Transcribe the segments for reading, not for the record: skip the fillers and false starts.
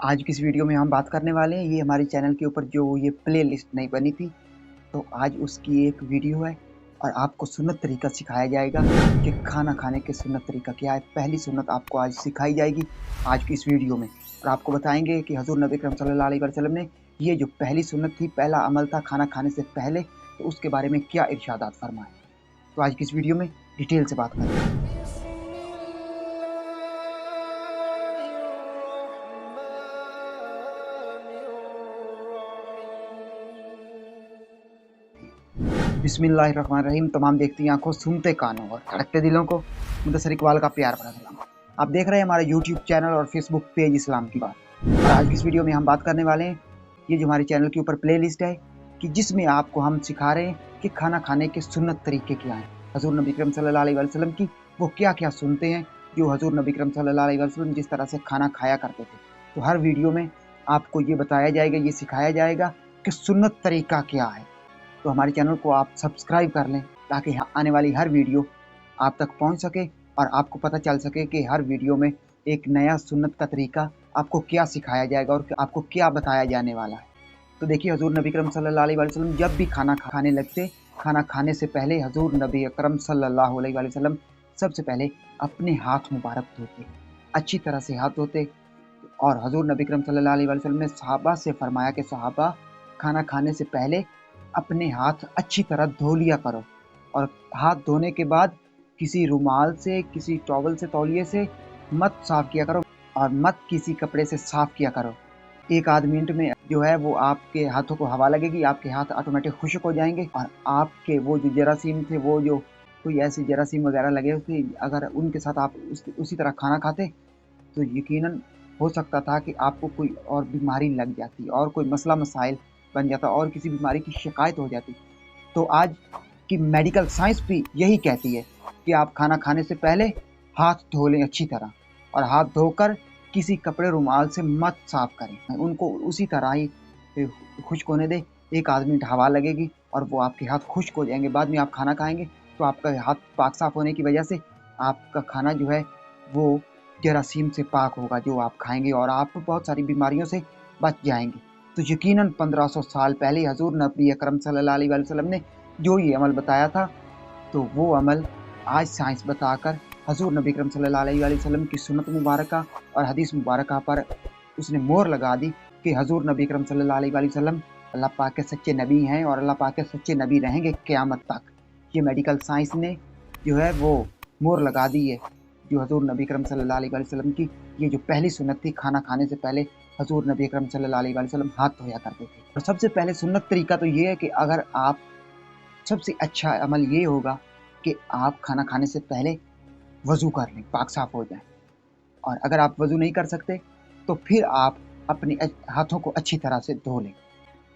आज की इस वीडियो में हम बात करने वाले हैं, ये हमारे चैनल के ऊपर जो ये प्ले लिस्ट नहीं बनी थी, तो आज उसकी एक वीडियो है और आपको सुन्नत तरीका सिखाया जाएगा कि खाना खाने के सुन्नत तरीका क्या है। पहली सुन्नत आपको आज सिखाई जाएगी आज की इस वीडियो में, और आपको बताएंगे कि हज़ूर नबी अकरम सल्लल्लाहु अलैहि वसल्लम ने ये जो पहली सुन्नत थी, पहला अमल था खाना खाने से पहले, तो उसके बारे में क्या इरशादात फरमाए। तो आज की इस वीडियो में डिटेल से बात करेंगे। बिस्मिल्लाहिर्रहमानिर्रहीम। तमाम देखती आंखों, सुनते कानों और धड़कते दिलों को मुदस्सर इकबाल का प्यार भरा सलाम। आप देख रहे हैं हमारा यूट्यूब चैनल और फेसबुक पेज इस्लाम की बात। और आज की इस वीडियो में हम बात करने वाले हैं, ये जो हमारे चैनल के ऊपर प्ले लिस्ट है कि जिसमें आपको हम सिखा रहे हैं कि खाना खाने के सुन्नत तरीके क्या हैं, हज़ूर नबी अकरम सल्लल्लाहु अलैहि वसल्लम की वो क्या क्या सुनते हैं, जो हज़ूर नबी अकरम सल्लल्लाहु अलैहि वसल्लम जिस तरह से खाना खाया करते थे। तो हर वीडियो में आपको ये बताया जाएगा, ये सिखाया जाएगा कि सुन्नत तरीका क्या है। तो हमारे चैनल को आप सब्सक्राइब कर लें ताकि आने वाली हर वीडियो आप तक पहुंच सके और आपको पता चल सके कि हर वीडियो में एक नया सुन्नत का तरीका आपको क्या सिखाया जाएगा और आपको क्या बताया जाने वाला है। तो देखिए, हज़ूर नबी अकरम सल्लल्लाहु अलैहि वसल्लम जब भी खाना खाने लगते, खाना खाने से पहले हज़ूर नबी अकरम सल्लल्लाहु अलैहि वसल्लम सबसे पहले अपने हाथ मुबारक धोते, अच्छी तरह से हाथ धोते। और हज़ूर नबी अकरम सल्लल्लाहु अलैहि वसल्लम ने सहाबा से फरमाया कि सहाबा, खाना खाने से पहले अपने हाथ अच्छी तरह धो लिया करो, और हाथ धोने के बाद किसी रुमाल से, किसी टॉवल से, तौलिए से मत साफ़ किया करो और मत किसी कपड़े से साफ़ किया करो। एक आध मिनट में जो है वो आपके हाथों को हवा लगेगी, आपके हाथ ऑटोमेटिक खुश्क हो जाएंगे और आपके वो जो जरासीम थे, वो जो कोई ऐसे जरासीम वगैरह लगे थे, अगर उनके साथ आप उसी तरह खाना खाते तो यकीनन हो सकता था कि आपको कोई और बीमारी लग जाती और कोई मसला मसाइल बन जाता और किसी बीमारी की शिकायत हो जाती। तो आज की मेडिकल साइंस भी यही कहती है कि आप खाना खाने से पहले हाथ धो लें अच्छी तरह, और हाथ धोकर किसी कपड़े रुमाल से मत साफ करें, उनको उसी तरह ही खुश्क होने दें। एक आध मिनट हवा लगेगी और वो आपके हाथ खुश्क हो जाएंगे। बाद में आप खाना खाएंगे तो आपका हाथ पाक साफ होने की वजह से आपका खाना जो है वो जरासीम से पाक होगा जो आप खाएंगे, और आप बहुत सारी बीमारियों से बच जाएंगे। तो यकीनन 1500 साल पहले हज़ूर नबी अकरम सल्लल्लाहु अलैहि वसल्लम ने जो ये अमल बताया था, तो वो अमल आज साइंस बताकर हज़ूर नबी अकरम सल्लल्लाहु अलैहि वसल्लम की सुन्नत मुबारका और हदीस मुबारका पर उसने मोहर लगा दी कि हज़ूर नबी अकरम सल्लल्लाहु अलैहि वसल्लम अल्लाह पाक के सच्चे नबी हैं और अल्लाह पाक के सच्चे नबी रहेंगे क़यामत तक। ये मेडिकल साइंस ने जो है वो मोहर लगा दी है, जो हज़ूर नबी अकरम सल्लल्लाहु अलैहि वसल्लम की ये जो पहली सुन्नत थी, खाना खाने से पहले हज़ूर नबी अकरम सल्लल्लाहु अलैहि वसल्लम हाथ धोया करते थे। और सबसे पहले सुन्नत तरीका तो ये है कि अगर आप, सबसे अच्छा अमल ये होगा कि आप खाना खाने से पहले वज़ू कर लें, पाक साफ़ हो जाए। और अगर आप वज़ू नहीं कर सकते तो फिर आप अपने हाथों को अच्छी तरह से धो लें।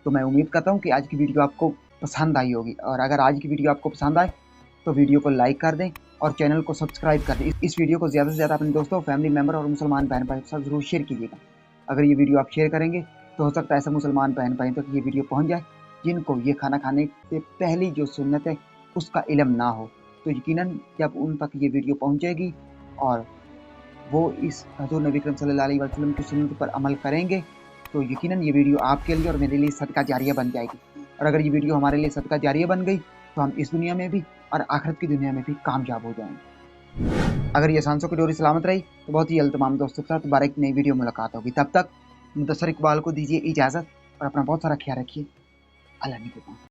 तो मैं उम्मीद करता हूँ कि आज की वीडियो आपको पसंद आई होगी, और अगर आज की वीडियो आपको पसंद आए तो वीडियो को लाइक कर दें और चैनल को सब्सक्राइब कर दें। इस वीडियो को ज़्यादा से ज़्यादा अपने दोस्तों, फैमिली मेम्बर और मुसलमान बहन भाई के साथ ज़रूर शेयर कीजिएगा। अगर ये वीडियो आप शेयर करेंगे तो हो सकता है ऐसा मुसलमान बहन भाई तक ये वीडियो पहुँच जाए जिनको ये खाना खाने से पहली जो सुन्नत है उसका इल्म ना हो। तो यकीनन जब उन तक ये वीडियो पहुँचेगी और वो इस हज़ूर नबी अकरम सल्लल्लाहु अलैहि वसल्लम की सुन्नत पर अमल करेंगे, तो यकीनन ये वीडियो आपके लिए और मेरे लिए सदका जारिया बन जाएगी। और अगर ये वीडियो हमारे लिए सदका जारिया बन गई तो हम इस दुनिया में भी और आखिरत की दुनिया में भी कामयाब हो जाएंगे। अगर ये सांसों की डोरी सलामत रही तो बहुत ही जल्द तमाम दोस्तों के साथ दोबारा एक नई वीडियो मुलाकात होगी। तब तक मुदस्सर इकबाल को दीजिए इजाज़त और अपना बहुत सारा ख्याल रखिए। अल्लाह निगहबान।